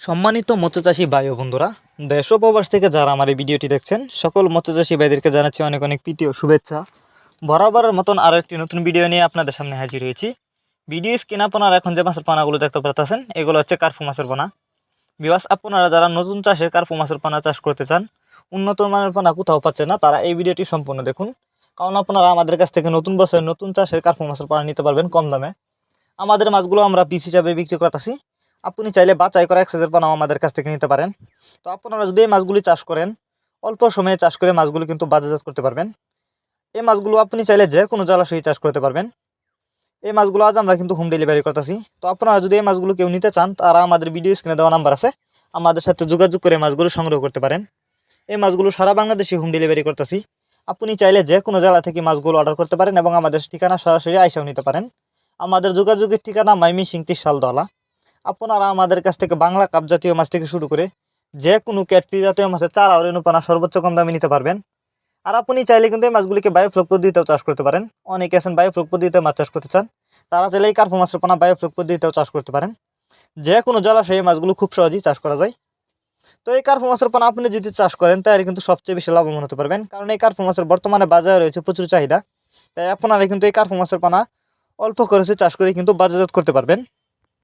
সম্মানিত মৎস্যচাষী ভাই ও বন্ধুরা, দেশ ও প্রবাস থেকে যারা আমার এই ভিডিওটি দেখছেন সকল মৎস্যচাষী ভাইদেরকে জানাচ্ছি অনেক অনেক প্রীতি ও শুভেচ্ছা। বরাবরের মতন আরও একটি নতুন ভিডিও নিয়ে আপনাদের সামনে হাজির হয়েছি। ভিডিও স্ক্রিনে আপনারা এখন যে মাছের পানাগুলো দেখতে পাচ্ছেন এগুলো হচ্ছে কার্পু মাছের পোনা। বিবাস আপনারা যারা নতুন চাষের কার্পু মাছের পোনা চাষ করতে চান, উন্নত মানের পোনা কোথাও পাচ্ছে না, তারা এই ভিডিওটি সম্পূর্ণ দেখুন। কারণ আপনারা আমাদের কাছ থেকে নতুন বছরের নতুন চাষের কার্পু মাছের পোনা নিতে পারবেন কম দামে। আমাদের মাছগুলো আমরা পিস হিসাবে বিক্রি করতেছি। আপনি চাইলে বাছাই করা এক সাইজের পোনাও আমাদের কাছ থেকে নিতে পারেন। তো আপনারা যদি এই মাছগুলি চাষ করেন, অল্প সময়ে চাষ করে মাছগুলো কিন্তু বাজারজাত করতে পারবেন। এই মাছগুলো আপনি চাইলে যে কোনো জলাশয়ে চাষ করতে পারবেন। এই মাছগুলো আজ আমরা কিন্তু হোম ডেলিভারি করতেছি। তো আপনারা যদি এই মাছগুলো কেউ নিতে চান, তারা আমাদের ভিডিও স্ক্রিনে দেওয়া নাম্বার আছে, আমাদের সাথে যোগাযোগ করে মাছগুলো সংগ্রহ করতে পারেন। এই মাছগুলো সারা বাংলাদেশে হোম ডেলিভারি করতেছি। আপনি চাইলে যে কোনো জেলা থেকে মাছগুলো অর্ডার করতে পারেন এবং আমাদের ঠিকানা সরাসরি আইসাও নিতে পারেন। আমাদের যোগাযোগের ঠিকানা মাইমিসিং শালদলা। আপনারা আমাদের কাছ থেকে বাংলা কাপ জাতীয় মাছ থেকে শুরু করে যে কোনো ক্যাটফি জাতীয় মাছের চারা ও রেণুপানা সর্বোচ্চ কম দামে নিতে পারবেন। আর আপনি চাইলে কিন্তু এই মাছগুলিকে বায়োফ্লক পদ্ধতিতেও চাষ করতে পারেন। অনেকে আছেন বায়োফ্লক পদ্ধতিতে মাছ চাষ করতে চান, তারা চাইলে এই কার্পু মাছের পোনা বায়োফ্লক পদ্ধতিতেও চাষ করতে পারেন। যে কোনো জলাশয়ে এই মাছগুলো খুব সহজেই চাষ করা যায়। তো এই কার্পু মাছের পোনা আপনি যদি চাষ করেন তাহলে কিন্তু সবচেয়ে বেশি লাভবান হতে পারবেন, কারণ এই কার্পু মাছের বর্তমানে বাজারে রয়েছে প্রচুর চাহিদা। তাই আপনারা কিন্তু এই কার্পু মাছের পোনা অল্প খরচে চাষ করে কিন্তু বাজারজাত করতে পারবেন।